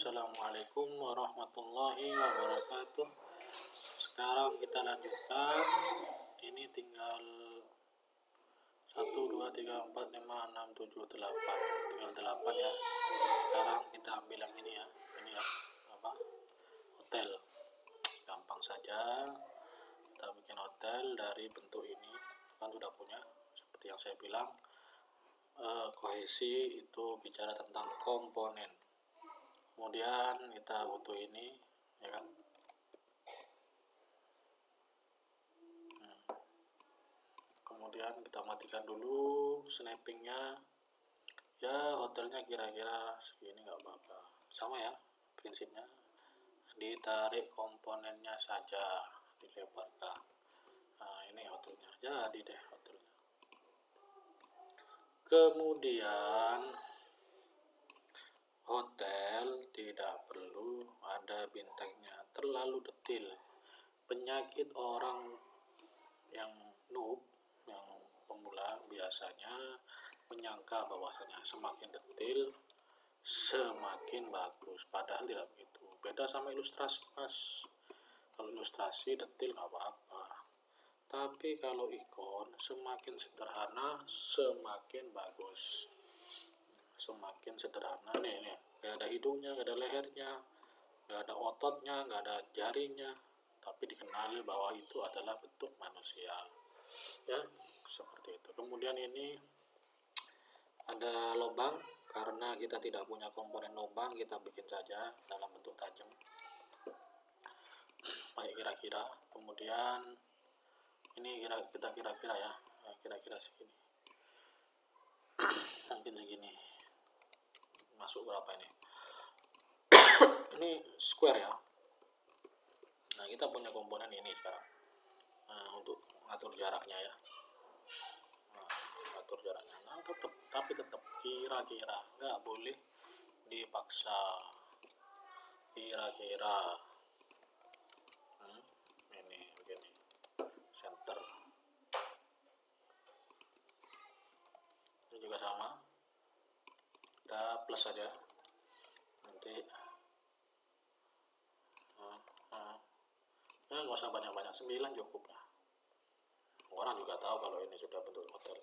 Assalamualaikum warahmatullahi wabarakatuh. Sekarang kita lanjutkan. Ini tinggal 1, 2, 3, 4, 5, 6, 7, 8. Tinggal 8 ya. Sekarang kita ambil yang ini ya. Ini ya, hotel. Gampang saja. Kita bikin hotel dari bentuk ini. Kan sudah punya. Seperti yang saya bilang, kohesi itu bicara tentang komponen. Kemudian kita butuh ini, ya kan? Kemudian kita matikan dulu snappingnya. Ya, hotelnya kira-kira segini nggak apa-apa. Sama ya prinsipnya. Ditarik komponennya saja, dilebarkan. Nah, ini hotelnya. Jadi deh hotelnya. Kemudian hotel tidak perlu ada bintangnya, terlalu detail. Penyakit orang yang noob, yang pemula biasanya menyangka bahwasanya semakin detail semakin bagus, padahal tidak begitu. Beda sama ilustrasi, Mas. Kalau ilustrasi detail nggak apa-apa, tapi kalau ikon semakin sederhana semakin bagus. Semakin sederhana nih, nggak ada hidungnya, nggak ada lehernya, nggak ada ototnya, nggak ada jarinya, tapi dikenali bahwa itu adalah bentuk manusia ya, seperti itu. Kemudian ini ada lubang, karena kita tidak punya komponen lubang, kita bikin saja dalam bentuk tajam pakai kira-kira. Kemudian ini kita kira-kira ya, kira-kira segini. Mungkin segini. Masuk berapa ini? Ini square ya. Nah, kita punya komponen ini sekarang. Nah, untuk ngatur jaraknya ya. Ngatur jaraknya. Nah, tapi tetap kira-kira, nggak boleh dipaksa. Kira-kira. Ini begini. Center. Ini juga sama. Kita plus saja. Nanti ya nggak usah banyak-banyak, 9 cukup lah. Orang juga tahu kalau ini sudah bentuk hotel,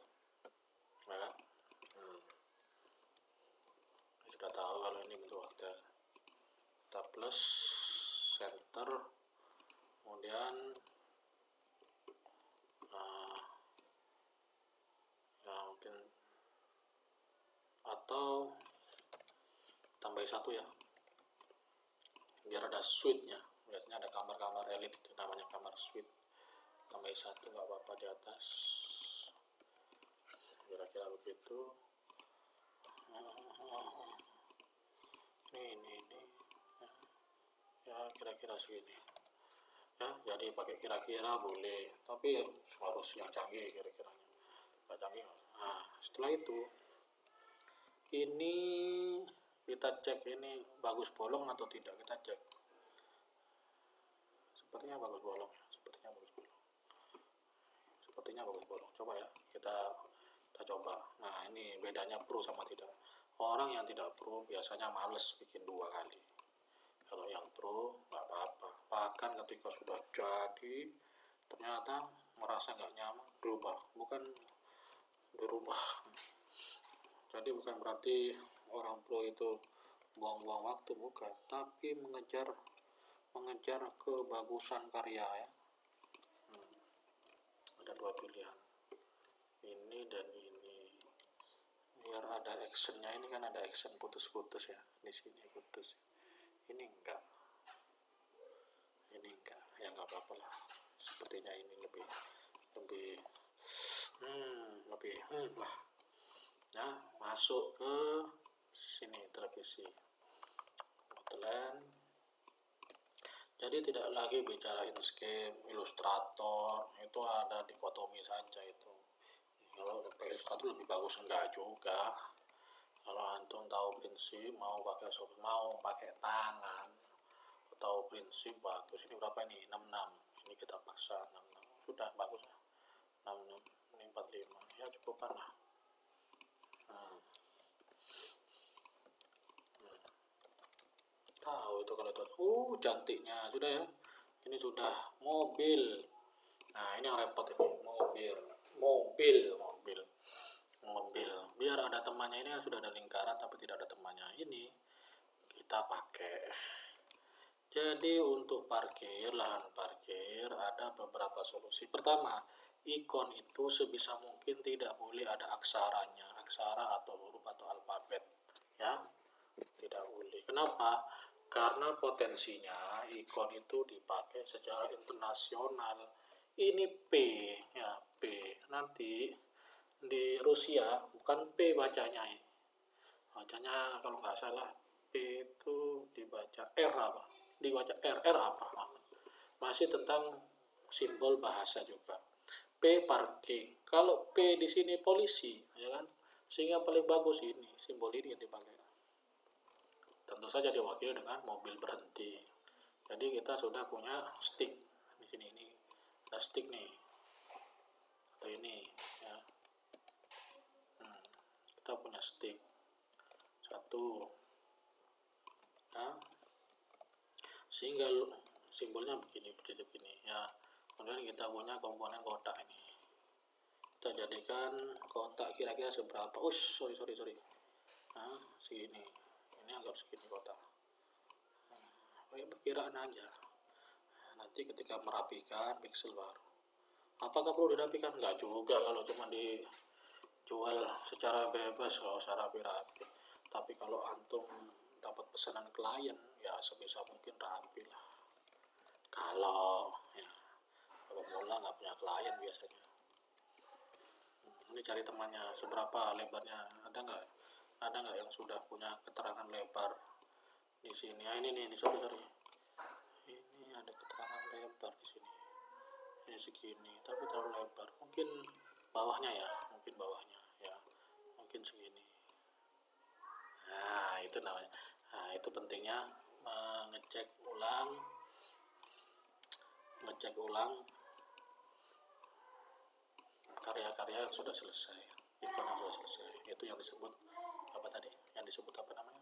ya kan? Sudah tahu kalau ini bentuk hotel. Kita plus center, kemudian ya mungkin atau tambah 1 ya, biar ada suite-nya. Biasanya ada kamar-kamar elit itu namanya kamar suite. Tambah 1 nggak apa-apa di atas, kira-kira begitu. Ini ya kira-kira segini ya. Jadi pakai kira-kira boleh, tapi harus yang canggih kira-kiranya. Nggak canggih. Nah, setelah itu ini kita cek ini bagus bolong atau tidak. Kita cek, sepertinya bagus bolong ya, sepertinya bagus bolong. Coba ya, kita coba. Nah, ini bedanya pro sama tidak. Orang yang tidak pro biasanya males bikin 2 kali. Kalau yang pro nggak apa-apa. Bahkan ketika sudah jadi ternyata merasa nggak nyaman, bukan berubah. Jadi bukan berarti orang pro itu buang-buang waktu, bukan, tapi mengejar kebagusan karya ya. Ada 2 pilihan, ini dan ini. Biar ada actionnya, ini kan ada action putus-putus ya, di sini putus. Ini enggak, ya nggak apa-apa lah. Sepertinya ini lebih lah. Nah, masuk ke sini televisi modelan. Jadi tidak lagi bicara Inkscape, Illustrator, itu ada dikotomi saja itu. Kalau Illustrator lebih bagus enggak juga. Kalau antum tahu prinsip, mau pakai tangan, tahu prinsip bagus. Ini berapa ini? 66. Ini kita paksa 66. Sudah bagus ya. 66, ini 45. Ya cukupkan lah. kalau itu. Cantiknya sudah ya. Ini sudah mobil. Nah, ini yang repot ini, mobil. Biar ada temannya, ini kan sudah ada lingkaran tapi tidak ada temannya. Ini kita pakai. Jadi untuk parkir, lahan parkir ada beberapa solusi. Pertama, ikon itu sebisa mungkin tidak boleh ada aksara atau huruf atau alfabet, ya. Tidak boleh. Kenapa? Karena potensinya ikon itu dipakai secara internasional. Ini P, ya P. Nanti di Rusia bukan P bacanya ini. Bacanya kalau nggak salah P itu dibaca R apa? Dibaca R apa? Masih tentang simbol bahasa juga. P parking. Kalau P di sini polisi, ya kan? Sehingga paling bagus ini simbol ini yang dipakai. Tentu saja diwakili dengan mobil berhenti. Jadi kita sudah punya stick di sini, ini ada stick nih atau ini ya. Kita punya stick satu ya, sehingga simbolnya begini ya. Kemudian kita punya komponen kotak ini, kita jadikan kotak kira-kira seberapa. Sorry nah, segini. Ini anggap segini kotak, perkiraan aja. Nanti ketika merapikan pixel baru. Apakah perlu dirapikan? Enggak juga, kalau cuma dijual secara bebas nggak usah rapi-rapi. Tapi kalau antum dapat pesanan klien, ya sebisa mungkin rapi lah. Kalau mula nggak punya klien biasanya. Ini cari temannya, seberapa lebarnya, ada nggak yang sudah punya keterangan lebar di sini. Ini sorry, ini ada keterangan lebar di sini, ini segini tapi terlalu lebar. Mungkin bawahnya ya, mungkin segini. Nah, itu namanya. Nah, itu pentingnya ngecek ulang karya-karya yang sudah selesai, ikon yang sudah selesai. Itu yang disebut apa tadi? Yang disebut apa namanya?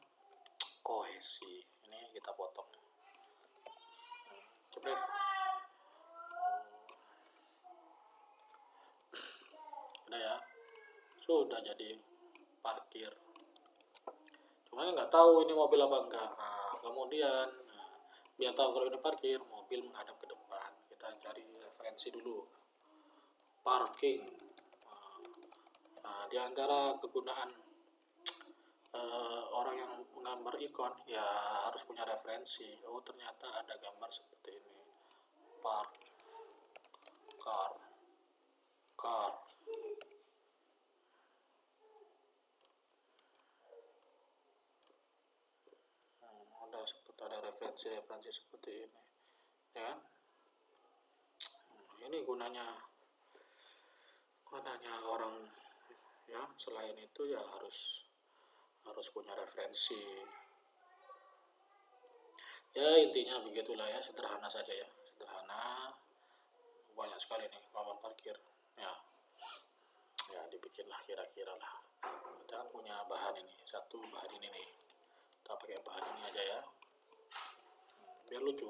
Kohesi. Ini kita potong. Jepret. Udah ya. Sudah jadi parkir. Cuman nggak tahu ini mobil apa enggak. Nah, kemudian biar tahu kalau ini parkir, mobil menghadap ke depan. Kita cari referensi dulu. Parking. Di antara kegunaan orang yang menggambar ikon, ya harus punya referensi. Ternyata ada gambar seperti ini. Car. Ada referensi seperti ini, ya kan? Ini gunanya orang ya. Selain itu ya harus punya referensi. Ya intinya begitulah ya, sederhana saja ya, banyak sekali nih papan parkir ya dibikinlah kira-kira lah. Kita kan punya bahan ini, bahan ini nih, kita pakai bahan ini aja ya, biar lucu.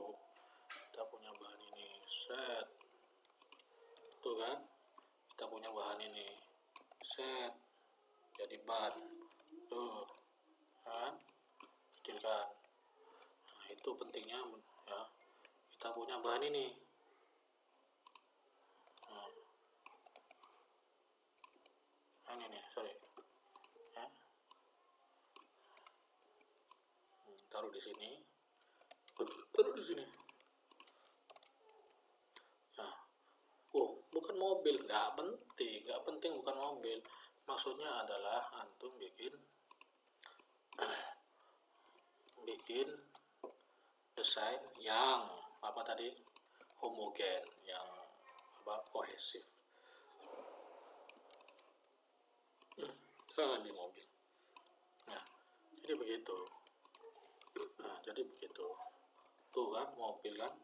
Kita punya bahan ini, set tuh kan, kita punya bahan ini, set jadi ban tuh kan, kecilkan. Nah, itu pentingnya ya, kita punya bahan ini. Ini nih, sorry ya. Taruh di sini ya. Bukan mobil, nggak penting bukan mobil. Maksudnya adalah antum bikin desain yang apa tadi, homogen, yang kohesif. Jangan di mobil. Nah, jadi begitu. Tuh kan, mobil kan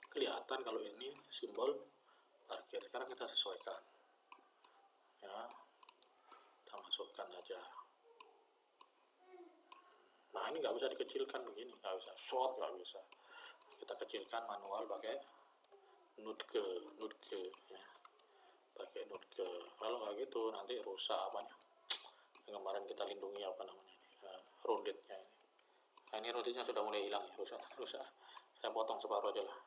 kelihatan kalau ini simbol parkir. Sekarang kita sesuaikan ya, kita masukkan aja. Nah, ini nggak bisa dikecilkan begini, nggak bisa, short nggak bisa. Kita kecilkan manual pakai nutke ya, pakai nutke. Kalau nggak gitu nanti rusak apanya yang kemarin kita lindungi, apa namanya ini, runditnya ini. Nah, ini runditnya sudah mulai hilang ya, rusak. Saya potong separuh aja lah,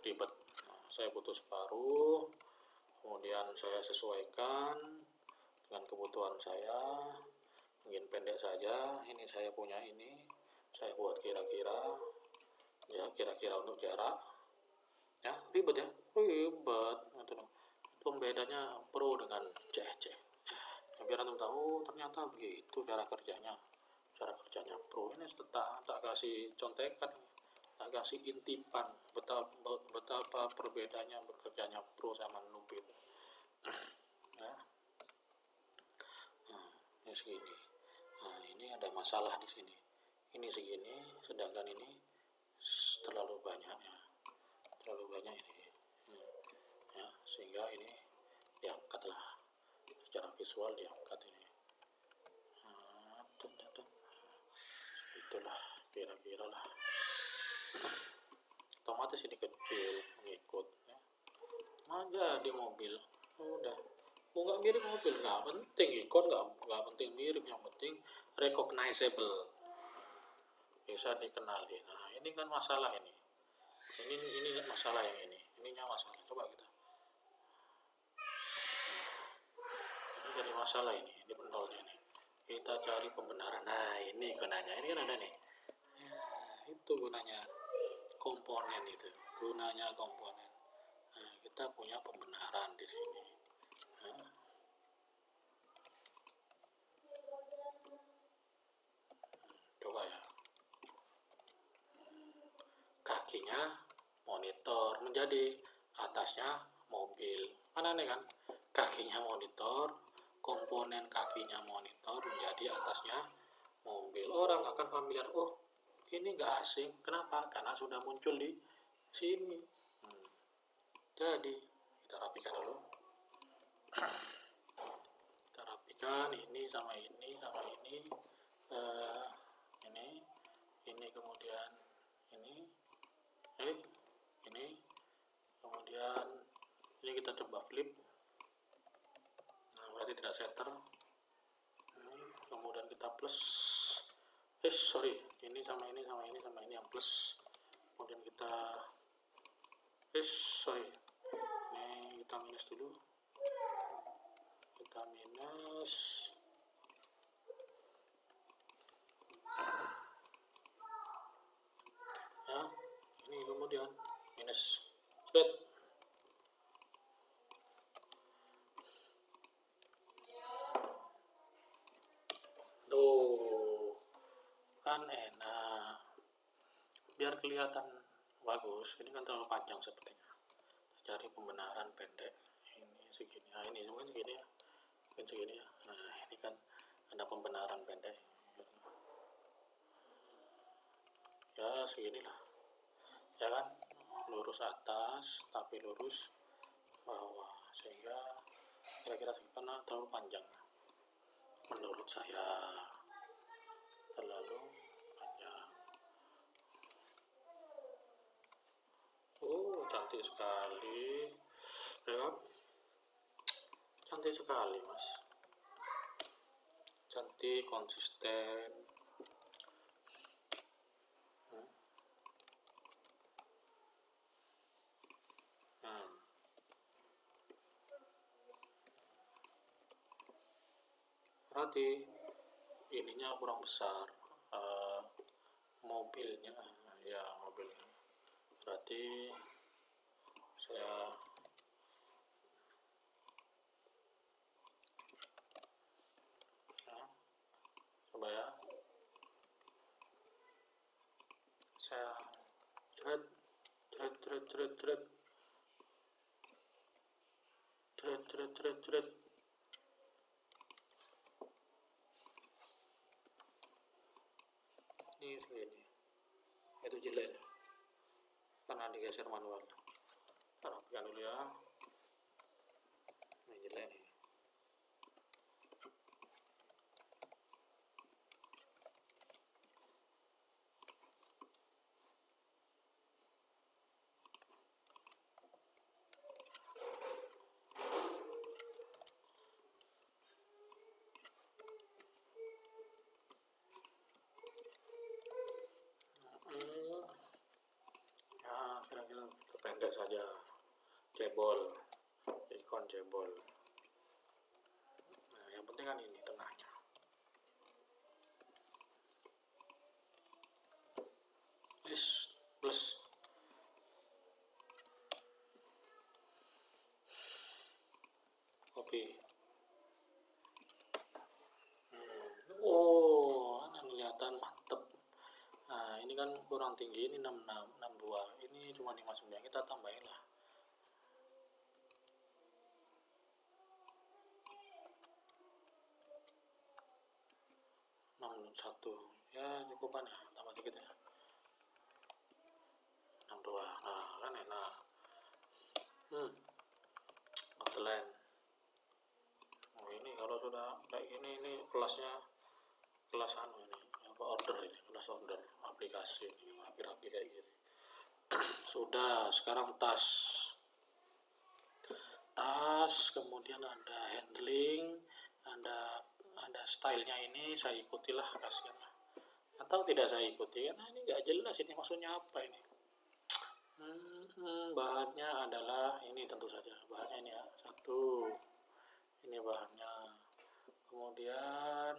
ribet. Nah, saya butuh separuh, kemudian saya sesuaikan dengan kebutuhan saya, mungkin pendek saja. Ini saya punya, ini saya buat kira-kira ya, kira-kira untuk jarak ya. Ribet ya, ribet itu pembedanya pro dengan CC ya, biar antum tahu ternyata begitu cara kerjanya pro. Ini tak kasih contekan, tak kasih intipan betapa perbedaannya bekerjanya pro sama noob itu ya. Nah, ini segini. Nah, ini ada masalah di sini, ini segini, sedangkan ini terlalu banyak ya, ini ya, sehingga ini diangkat lah secara visual, diangkat ini. Nah, itulah kira-kira lah, otomatis ini kecil mengikut ya. Aja di mobil udah, nggak mirip mobil nggak penting, ikon nggak penting mirip, yang penting recognizable, bisa dikenali. Nah, ini kan masalah ini masalah, yang ininya masalah. Coba kita, ini jadi masalah, ini pentolnya nih, kita cari pembenaran. Nah, ini gunanya, ini kan ada nih ya, itu gunanya komponen, itu gunanya komponen. Nah, kita punya pembenaran di sini. Nah, coba ya, kakinya monitor menjadi atasnya mobil, kan aneh kan, kakinya monitor, komponen kakinya monitor menjadi atasnya mobil. Orang akan familiar, oh ini nggak asing. Kenapa? Karena sudah muncul di sini. Jadi kita rapikan dulu, kita rapikan ini sama ini sama ini, ini kemudian ini kemudian ini kita coba flip. Nah, berarti tidak center. Kemudian kita plus, ini sama ini sama ini sama ini yang plus. Kemudian kita ini kita minus dulu, kita minus ya, ini kemudian minus spread. Tuh kan enak, biar kelihatan bagus. Ini kan terlalu panjang sepertinya, kita cari pembenaran pendek. Ini segini, nah ini mungkin segini ya, nah ini kan ada pembenaran pendek ya, seginilah ya kan, lurus atas tapi lurus bawah, sehingga kira-kira karena terlalu panjang menurut saya, terlalu panjang. Cantik sekali ya kan, cantik sekali mas, cantik, konsisten. Berarti ininya kurang besar, mobilnya ya, mobilnya. Berarti saya coba ya, saya thread ini segini, itu jelek karena digeser manual. Kita rapikan dulu ya, ini jelek nih. kan ini tengahnya. Plus. Copy. Oh, kelihatan mantep. Nah, ini kan kurang tinggi, ini 66, 62. Ini cuma 59, kita tambahin lah. 61. Ya, cukupan ya, tambah dikit ya. 62. Nah, kan enak. Outline. Oh, ini kalau sudah kayak gini, ini kelasnya kelas ini apa, order, ini kelas order aplikasi ini, rapi-rapi kayak gini. Sudah, sekarang tas, kemudian ada handling, ada stylenya. Ini saya ikutilah, kasihan lah, atau tidak saya ikuti karena ini nggak jelas ini maksudnya apa ini. Bahannya adalah ini, tentu saja bahannya ini ya, satu, ini bahannya. Kemudian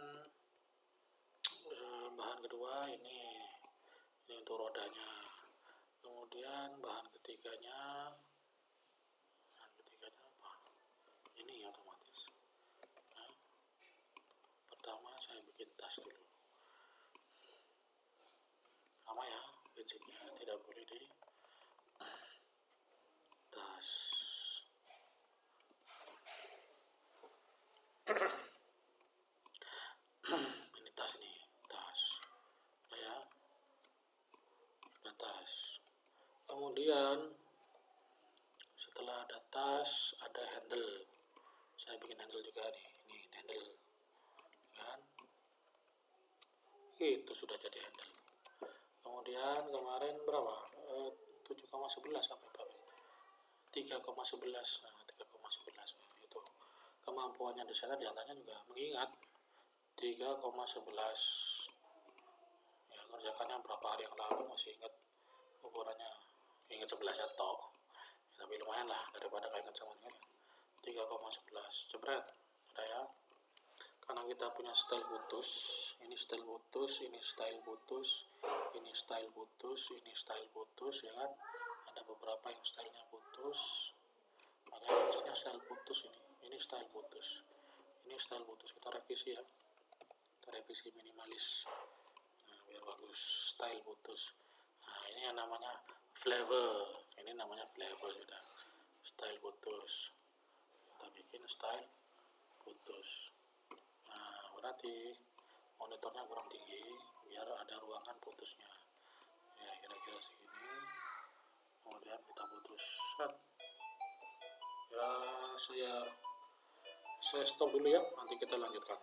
bahan kedua ini untuk rodanya. Kemudian bahan ketiganya apa? Ini otomatis. Nah, pertama saya bikin tas dulu. Sama ya, bensinnya tidak boleh di tas. Ini tas, ya, ada tas. Kemudian setelah ada tas, ada handle. Saya bikin handle juga nih, ini handle kan, itu sudah jadi handle. Kemudian kemarin berapa, 7,11 sampai berapa, 3,11. Nah, 3,11 itu kemampuannya desainer diantaranya juga mengingat 3,11 ya, kerjakannya berapa hari yang lalu masih ingat ukurannya, ingat 11 ya toh ya, tapi lumayan lah daripada nggak ingat sama ini. 3,11 jebret, ada ya. Karena kita punya style putus, ini style putus, ini style putus, ini style putus, ini style putus, ya kan, ada beberapa yang stylenya putus, makanya maksudnya style putus. Ini style putus, ini style putus. Kita revisi ya, kita revisi minimalis, nah, biar bagus. Style putus, nah ini yang namanya flavor, ini namanya flavor sudah. Style putus, kita bikin style putus. Nah, berarti monitornya kurang tinggi biar ada ruangan putusnya ya, kira-kira segini. Kemudian kita putus ya, saya stop dulu ya, nanti kita lanjutkan.